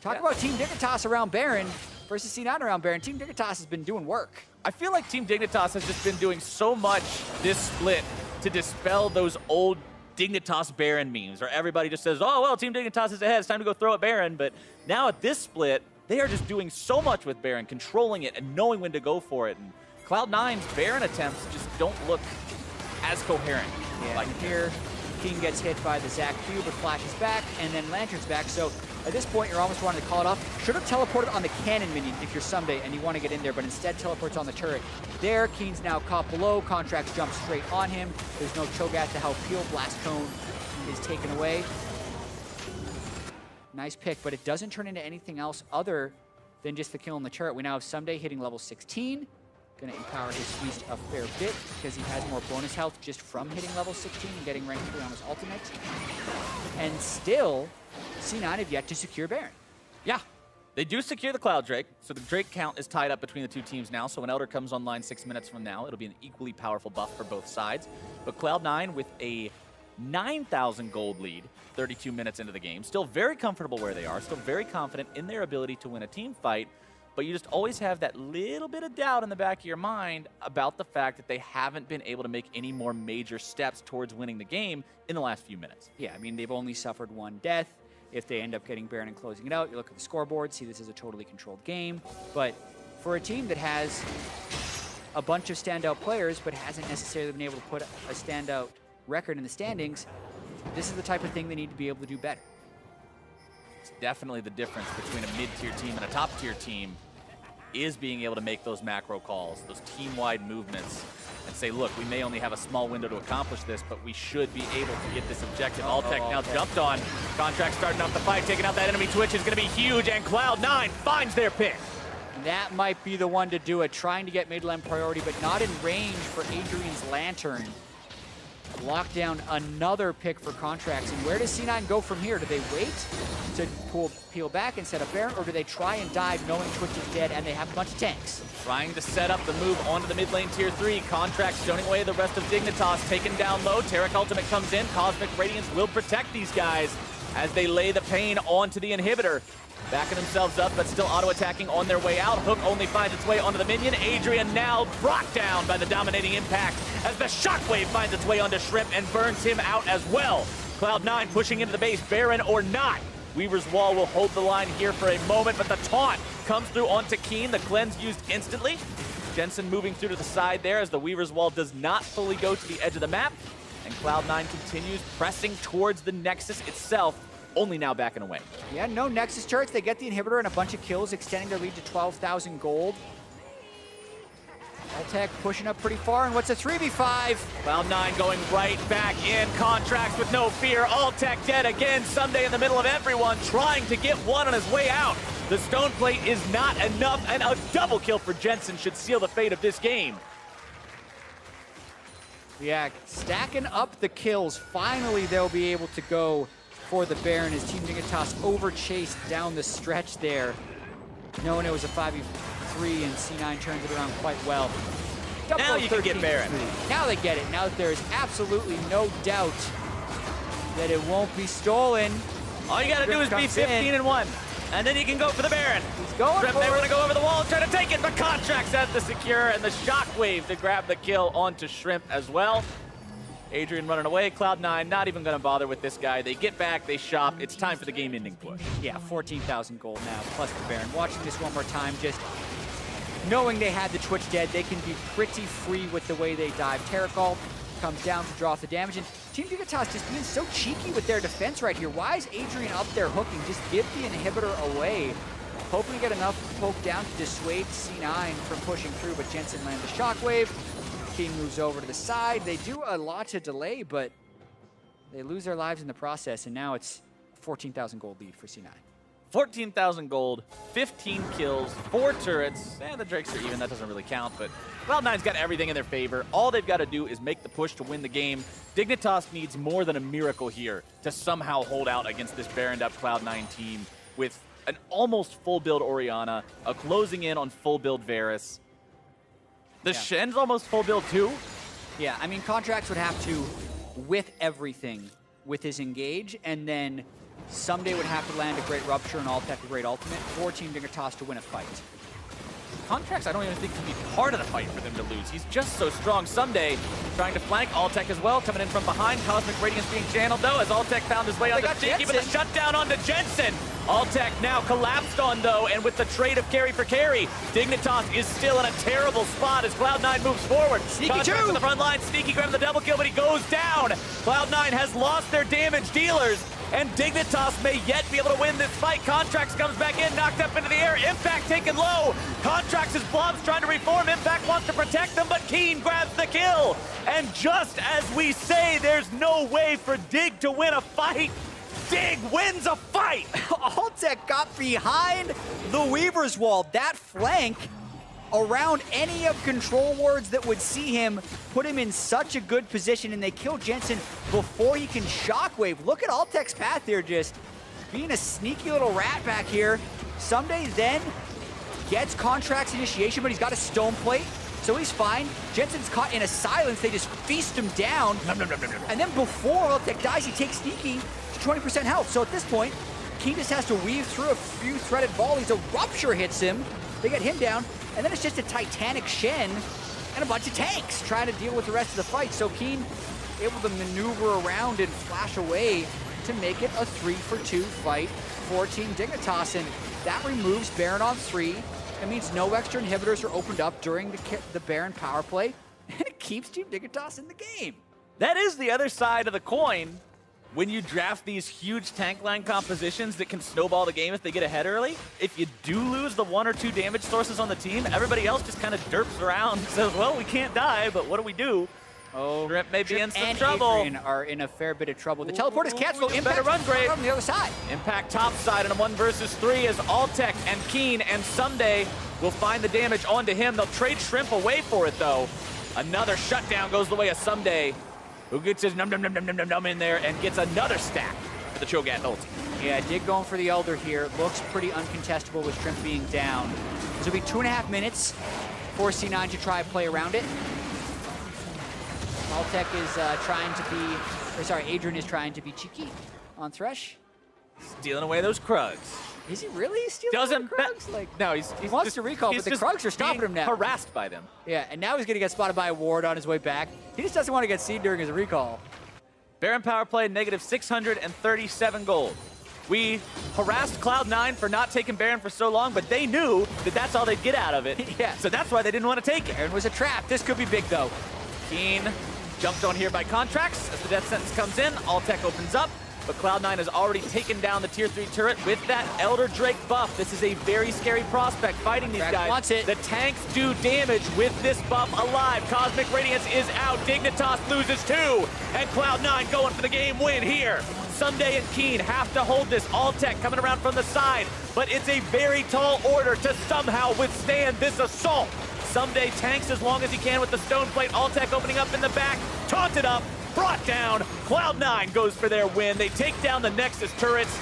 Talk about Team Dignitas around Baron versus C9 around Baron. Team Dignitas has been doing work. I feel like Team Dignitas has just been doing so much this split to dispel those old Dignitas Baron memes, where everybody just says, oh, well, Team Dignitas is ahead, it's time to go throw at Baron. But now at this split, they are just doing so much with Baron, controlling it and knowing when to go for it. And Cloud9's Baron attempts just don't look as coherent. Yeah, like here, King gets hit by the Zac Q, but flashes back, and then Lantern's back. So at this point, you're almost wanting to call it off. Should have teleported on the cannon minion if you're Someday and you want to get in there, but instead teleports on the turret. There, Keen's now caught below. Contracts jump straight on him. There's no Cho'Gath to help heal. Blast Cone is taken away. Nice pick, but it doesn't turn into anything else other than just the kill on the turret. We now have Someday hitting level 16. Going to empower his Feast a fair bit because he has more bonus health just from hitting level 16 and getting rank 3 on his ultimate. And still, C9 have yet to secure Baron. Yeah, they do secure the Cloud Drake, so the Drake count is tied up between the two teams now. So when Elder comes online 6 minutes from now, it'll be an equally powerful buff for both sides. But Cloud9 with a 9,000 gold lead, 32 minutes into the game, still very comfortable where they are, still very confident in their ability to win a team fight. But you just always have that little bit of doubt in the back of your mind about the fact that they haven't been able to make any more major steps towards winning the game in the last few minutes. Yeah, I mean, they've only suffered one death. If they end up getting Baron and closing it out, you look at the scoreboard, see this is a totally controlled game. But for a team that has a bunch of standout players but hasn't necessarily been able to put a standout record in the standings, this is the type of thing they need to be able to do better. It's definitely the difference between a mid-tier team and a top-tier team. is being able to make those macro calls, those team-wide movements, and say, look, we may only have a small window to accomplish this, but we should be able to get this objective. Alltech now jumped on. Contract starting up the fight, taking out that enemy Twitch is going to be huge, and Cloud9 finds their pick. That might be the one to do it, trying to get mid lane priority, but not in range for Adrian's Lantern. Lock down another pick for Contracts, and where does C9 go from here? Do they wait to peel back and set up Baron, or do they try and dive knowing Twitch is dead and they have a bunch of tanks? Trying to set up the move onto the mid lane tier 3. Contract stoning away the rest of Dignitas, taken down low. Taric ultimate comes in. Cosmic Radiance will protect these guys as they lay the pain onto the inhibitor. Backing themselves up, but still auto-attacking on their way out. Hook only finds its way onto the minion. Adrian now brought down by the dominating impact as the shockwave finds its way onto Shrimp and burns him out as well. Cloud9 pushing into the base, Baron or not. Weaver's Wall will hold the line here for a moment, but the taunt comes through onto Keen. The cleanse used instantly. Jensen moving through to the side there as the Weaver's Wall does not fully go to the edge of the map. And Cloud9 continues pressing towards the Nexus itself, only now backing away. Yeah, no Nexus turrets. They get the inhibitor and a bunch of kills, extending their lead to 12,000 gold. Alltech pushing up pretty far, and what's a 3v5? Cloud9 going right back in. Contracts with no fear. Alltech dead again. Someday in the middle of everyone, trying to get one on his way out. The stone plate is not enough, and a double kill for Jensen should seal the fate of this game. Yeah, stacking up the kills. Finally, they'll be able to go for the Baron as Team Dignitas over-chased down the stretch there, knowing it was a 5v3, and C9 turns it around quite well. Now you can get Baron. Now they get it. Now that there is absolutely no doubt that it won't be stolen. All you gotta do is be 15-1, and then you can go for the Baron. He's going for it. They want to go over the wall and try to take it, but Contracts has the secure and the shockwave to grab the kill onto Shrimp as well. Adrian running away, Cloud9 not even going to bother with this guy. They get back, they shop. It's time for the game-ending push. Yeah, 14,000 gold now, plus the Baron. Watching this one more time, just knowing they had the Twitch dead, they can be pretty free with the way they dive. Terracol comes down to draw off the damage, and Team Dignitas just being so cheeky with their defense right here. Why is Adrian up there hooking? Just give the inhibitor away. Hoping to get enough poke down to dissuade C9 from pushing through, but Jensen lands the shockwave. Keen moves over to the side. They do a lot to delay, but they lose their lives in the process, and now it's 14,000 gold lead for C9. 14,000 gold, 15 kills, 4 turrets, and the Drakes are even. That doesn't really count, but Cloud9's got everything in their favor. All they've got to do is make the push to win the game. Dignitas needs more than a miracle here to somehow hold out against this Baroned-up Cloud9 team with an almost full build Orianna, a closing in on full build Varus. The Shen's almost full build too? Yeah, I mean, Contracts would have to, with everything, with his engage, and then someday would have to land a Great Rupture and Alltech a Great Ultimate for Team Dignitas to win a fight. Contracts, I don't even think can be part of the fight for them to lose. He's just so strong. Someday, trying to flank Alltech as well, coming in from behind. Cosmic Radiance being channeled, though, as Alltech found his way onto Stinky, but the shutdown onto Jensen. Alltech now collapsed on, though, and with the trade of carry for carry, Dignitas is still in a terrible spot as Cloud9 moves forward. Sneaky Contracts in the front line. Sneaky grabbing the double kill, but he goes down. Cloud9 has lost their damage dealers, and Dignitas may yet be able to win this fight. Contracts comes back in, knocked up into the air. Impact taken low. Contracts is Blobs trying to reform. Impact wants to protect them, but Keen grabs the kill. And just as we say, there's no way for Dig to win a fight, Dig wins a fight! Alltech got behind the Weaver's Wall. That flank around any of Control Wards that would see him, put him in such a good position, and they kill Jensen before he can shockwave. Look at Alltech's path here, just being a sneaky little rat back here. Someday then gets Contracts initiation, but he's got a stone plate, so he's fine. Jensen's caught in a silence. They just feast him down. And then before Alltech dies, he takes Sneaky to 20% health. So at this point, Keen just has to weave through a few threaded volleys. A Rupture hits him. They get him down. And then it's just a Titanic Shen and a bunch of tanks trying to deal with the rest of the fight. So Keen able to maneuver around and flash away to make it a 3-for-2 fight for Team Dignitas. And that removes Baron on 3. That means no extra inhibitors are opened up during the Baron power play, and it keeps Team Dignitas in the game. That is the other side of the coin when you draft these huge tank line compositions that can snowball the game if they get ahead early, if you do lose the 1 or 2 damage sources on the team, everybody else just kind of derps around and says, well, we can't die, but what do we do? Oh, Shrimp may be in some and trouble. Adrian are in a fair bit of trouble. The teleport is canceled. Impact better run, Grave. from the other side. Impact top side in a 1 versus 3 as Altec and Keen and Someday will find the damage onto him. They'll trade Shrimp away for it, though. Another shutdown goes the way of Someday, who gets his num in there and gets another stack for the Cho'Gath ulti. Yeah, Dig going for the Elder here. Looks pretty uncontestable with Shrimp being down. This will be 2.5 minutes for C9 to try and play around it. Altec is trying to be, or sorry, Adrian is trying to be cheeky on Thresh. Stealing away those Krugs. Is he really stealing the Krugs? Like, no, he wants just, to recall, but the Krugs are stopping him now. Harassed by them. Yeah, and now he's going to get spotted by a ward on his way back. He just doesn't want to get seen during his recall. Baron power play, negative 637 gold. We harassed Cloud9 for not taking Baron for so long, but they knew that that's all they'd get out of it. Yeah. So that's why they didn't want to take it. Baron was a trap. This could be big, though. Keen jumped on here by Contracts. As the death sentence comes in, Altec opens up, but Cloud9 has already taken down the tier 3 turret with that Elder Drake buff. This is a very scary prospect fighting these guys. Wants it. The tanks do damage with this buff alive. Cosmic Radiance is out. Dignitas loses 2, and Cloud9 going for the game win here. Someday and Keen have to hold this. Altec coming around from the side, but it's a very tall order to somehow withstand this assault. Someday tanks as long as he can with the stone plate. Altec opening up in the back, taunted up, brought down. Cloud9 goes for their win. They take down the Nexus turrets.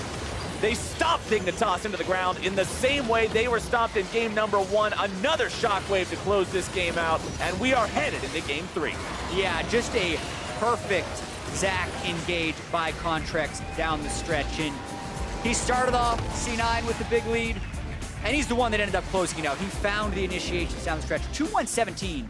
They stop Dignitas into the ground in the same way they were stopped in game number 1. Another shockwave to close this game out, and we are headed into game 3. Yeah, just a perfect Zach engage by Contracts down the stretch. And he started off C9 with the big lead, and he's the one that ended up closing it out. He found the initiations down the stretch. 2-1-17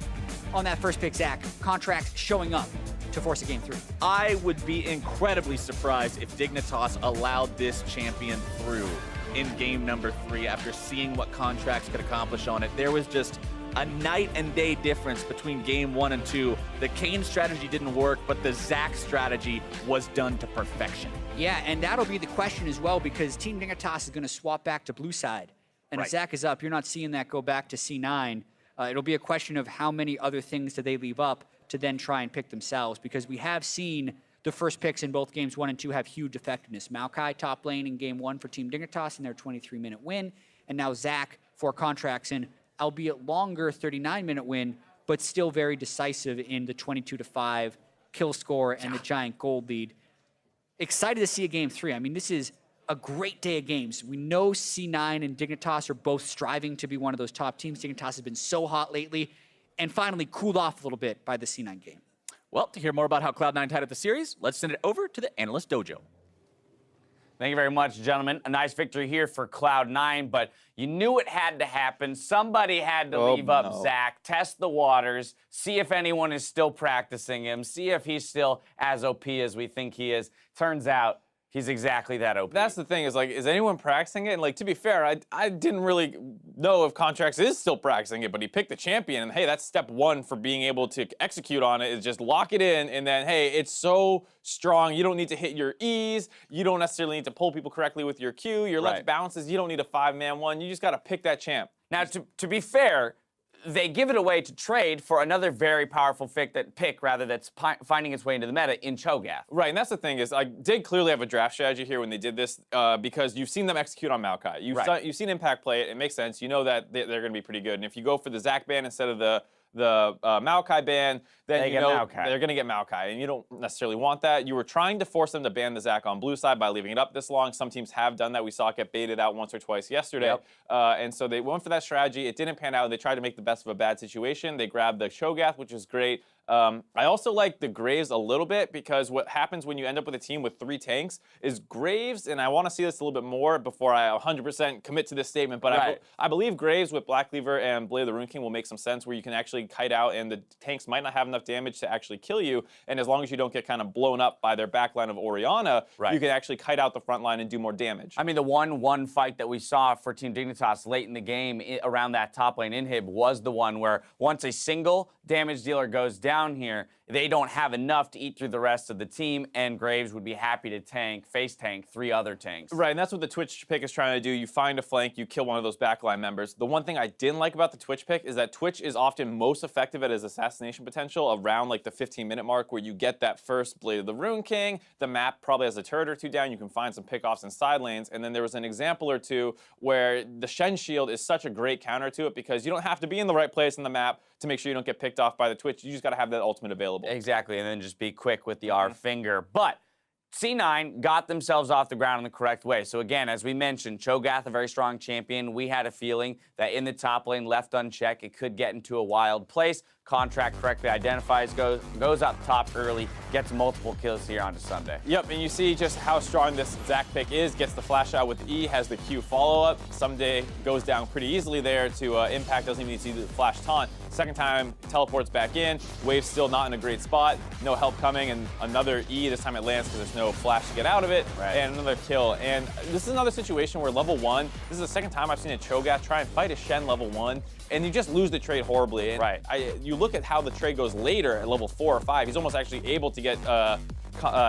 on that first pick, Zach. Contracts showing up to force a game 3. I would be incredibly surprised if Dignitas allowed this champion through in game number 3 after seeing what Contracts could accomplish on it. There was just a night and day difference between game 1 and 2. The Kayn strategy didn't work, but the Zac strategy was done to perfection. Yeah, and that'll be the question as well, because Team Dignitas is going to swap back to blue side. And if Zac is up, you're not seeing that go back to C9. It'll be a question of how many other things do they leave up to then try and pick themselves, because we have seen the first picks in both games 1 and 2 have huge effectiveness. Maokai top lane in game 1 for Team Dignitas in their 23-minute win, and now Zac for Contracts in, albeit longer 39-minute win, but still very decisive in the 22-5 kill score and the giant gold lead. Excited to see a game 3. I mean, this is a great day of games. We know C9 and Dignitas are both striving to be one of those top teams. Dignitas has been so hot lately, and finally cooled off a little bit by the C9 game. Well, to hear more about how Cloud9 tied up the series, let's send it over to the Analyst Dojo. Thank you very much, gentlemen. A nice victory here for Cloud9, but you knew it had to happen. Somebody had to leave up Zac, test the waters, see if anyone is still practicing him, see if he's still as OP as we think he is. Turns out, he's exactly that OP. That's the thing, is like, is anyone practicing it? And like, to be fair, I didn't really know if Contracts is still practicing it, but he picked the champion, and hey, that's step 1 for being able to execute on it, is just lock it in, and then, hey, it's so strong, you don't need to hit your E's, you don't necessarily need to pull people correctly with your Q, your left bounces, you don't need a 5-man one, you just gotta pick that champ. Now, to be fair, they give it away to trade for another very powerful pick that's finding its way into the meta in Cho'Gath. Right, and that's the thing, is I did clearly have a draft strategy here when they did this, because you've seen them execute on Maokai. You've seen Impact play it. It makes sense. You know that they're going to be pretty good. And if you go for the Zac ban instead of the Maokai ban, then you know they're going to get Maokai, and you don't necessarily want that. You were trying to force them to ban the Zac on blue side by leaving it up this long. Some teams have done that. We saw it get baited out once or twice yesterday. And so they went for that strategy. It didn't pan out. They tried to make the best of a bad situation. They grabbed the Cho'Gath, which is great. I also like the Graves a little bit, because what happens when you end up with a team with 3 tanks is Graves, and I want to see this a little bit more before I 100% commit to this statement, but I believe Graves with Black Cleaver and Blade of the Rune King will make some sense, where you can actually kite out and the tanks might not have enough damage to actually kill you, and as long as you don't get kind of blown up by their backline of Orianna, you can actually kite out the front line and do more damage. I mean, the 1-1 fight that we saw for Team Dignitas late in the game around that top lane inhib was the one where once a single damage dealer goes down here, they don't have enough to eat through the rest of the team, and Graves would be happy to face tank 3 other tanks. Right, and that's what the Twitch pick is trying to do. You find a flank, you kill one of those backline members. The one thing I didn't like about the Twitch pick is that Twitch is often most effective at his assassination potential around like the 15-minute mark, where you get that first Blade of the Rune King. The map probably has a turret or 2 down. You can find some pickoffs in side lanes, and then there was an example or 2 where the Shen shield is such a great counter to it, because you don't have to be in the right place in the map to make sure you don't get picked off by the Twitch. You just got to have that ultimate available. Exactly, and then just be quick with the R finger. But C9 got themselves off the ground in the correct way. So again, as we mentioned, Cho'Gath, a very strong champion. We had a feeling that in the top lane, left unchecked, it could get into a wild place. Contract correctly identifies, goes up top early, gets multiple kills here onto Sunday. Yep, and you see just how strong this Zac pick is. Gets the flash out with E, has the Q follow-up. Someday goes down pretty easily there to Impact, doesn't even need to see the flash taunt. Second time, teleports back in. Wave's still not in a great spot. No help coming, and another E. This time it lands because there's no flash to get out of it. Right. And another kill. And this is another situation where level 1, this is the second time I've seen a Cho'Gath try and fight a Shen level 1, and you just lose the trade horribly. And right. You look at how the trade goes later at level 4 or 5, he's almost actually able to get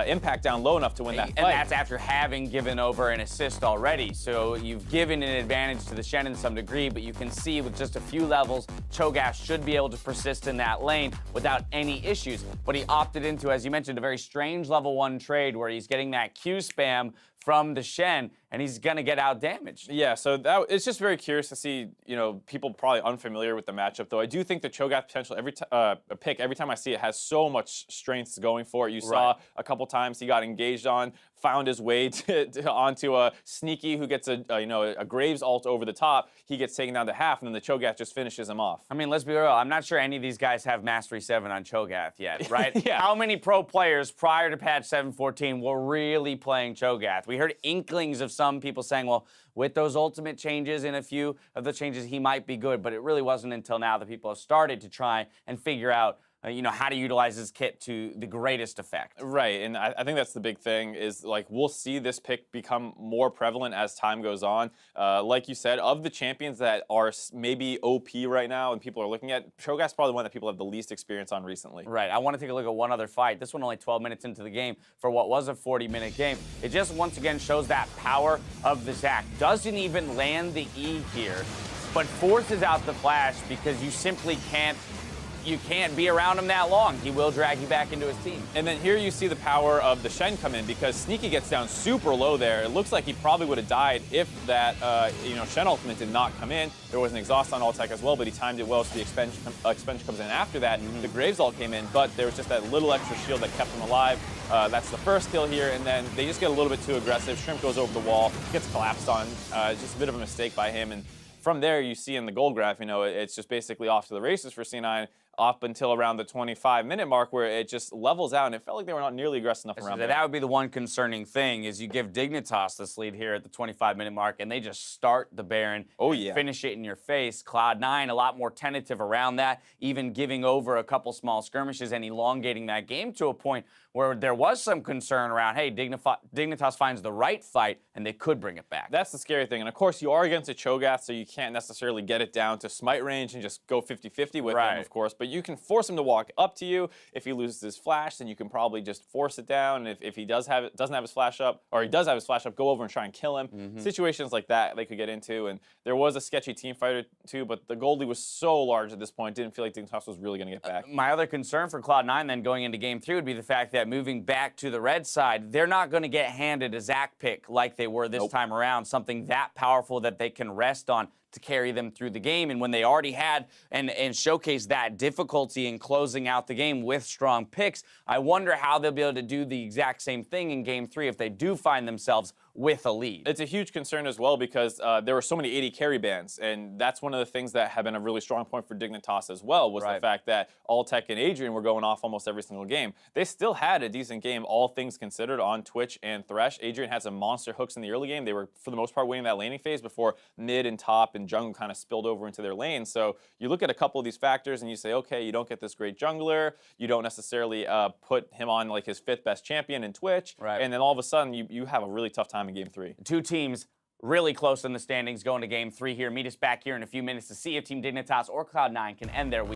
Impact down low enough to win that fight. And that's after having given over an assist already. So you've given an advantage to the Shen in some degree, but you can see with just a few levels, Cho'Gath should be able to persist in that lane without any issues. But he opted into, as you mentioned, a very strange level 1 trade where he's getting that Q spam from the Shen, and he's going to get out damaged. Yeah, so it's just very curious to see, people probably unfamiliar with the matchup, though. I do think the Cho'Gath potential pick, every time I see it, has so much strengths going for it. You saw a couple times he got engaged on, found his way onto a Sneaky who gets a Graves ult over the top. He gets taken down to half, and then the Cho'Gath just finishes him off. I mean, let's be real. I'm not sure any of these guys have Mastery 7 on Cho'Gath yet, right? Yeah. How many pro players prior to patch 7.14 were really playing Cho'Gath? We heard inklings of some people saying, well, with those ultimate changes and a few of the changes, he might be good. But it really wasn't until now that people have started to try and figure out how to utilize this kit to the greatest effect. Right, and I think that's the big thing is, like, we'll see this pick become more prevalent as time goes on. Like you said, of the champions that are maybe OP right now and people are looking at, Cho'Gath's probably one that people have the least experience on recently. Right, I want to take a look at one other fight. This one only 12 minutes into the game for what was a 40-minute game. It just once again shows that power of the Zac. Doesn't even land the E here, but forces out the flash because you simply can't be around him that long. He will drag you back into his team. And then here you see the power of the Shen come in, because Sneaky gets down super low there. It looks like he probably would have died if that Shen ultimate did not come in. There was an exhaust on Altec as well, but he timed it well, so the expansion comes in after that. The Graves ult came in, but there was just that little extra shield that kept him alive. That's the first kill here, and then they just get a little bit too aggressive. Shrimp goes over the wall, gets collapsed on. Just a bit of a mistake by him, and from there you see in the gold graph, it's just basically off to the races for C9 up until around the 25-minute mark, where it just levels out, and it felt like they were not nearly aggressive enough around there. That would be the one concerning thing, is you give Dignitas this lead here at the 25-minute mark, and they just start the Baron and finish it in your face. Cloud9, a lot more tentative around that, even giving over a couple small skirmishes and elongating that game to a point where there was some concern around, hey, Dignitas finds the right fight, and they could bring it back. That's the scary thing. And of course, you are against a Cho'Gath, so you can't necessarily get it down to smite range and just go 50-50 with him, of course. But you can force him to walk up to you. If he loses his flash, then you can probably just force it down. And if he doesn't have his flash up, or he does have his flash up, go over and try and kill him. Situations like that they could get into. And there was a sketchy team fighter too, but the gold lead was so large at this point, didn't feel like Dignitas was really going to get back. My other concern for Cloud9 then going into game 3 would be the fact that moving back to the red side, they're not going to get handed a Zac pick like they were this time around, something that powerful that they can rest on to carry them through the game. And when they already had and showcased that difficulty in closing out the game with strong picks, I wonder how they'll be able to do the exact same thing in game 3 if they do find themselves with a lead. It's a huge concern as well, because there were so many 80 carry bans, and that's one of the things that have been a really strong point for Dignitas as well, was the fact that Altec and Adrian were going off almost every single game. They still had a decent game, all things considered, on Twitch and Thresh. Adrian had some monster hooks in the early game. They were, for the most part, winning that laning phase before mid and top and jungle kind of spilled over into their lane. So you look at a couple of these factors and you say, okay, you don't get this great jungler, you don't necessarily put him on like his 5th best champion in Twitch, and then all of a sudden you have a really tough time in game 3. Two teams really close in the standings going to game 3 here. Meet us back here in a few minutes to see if Team Dignitas or Cloud9 can end their week.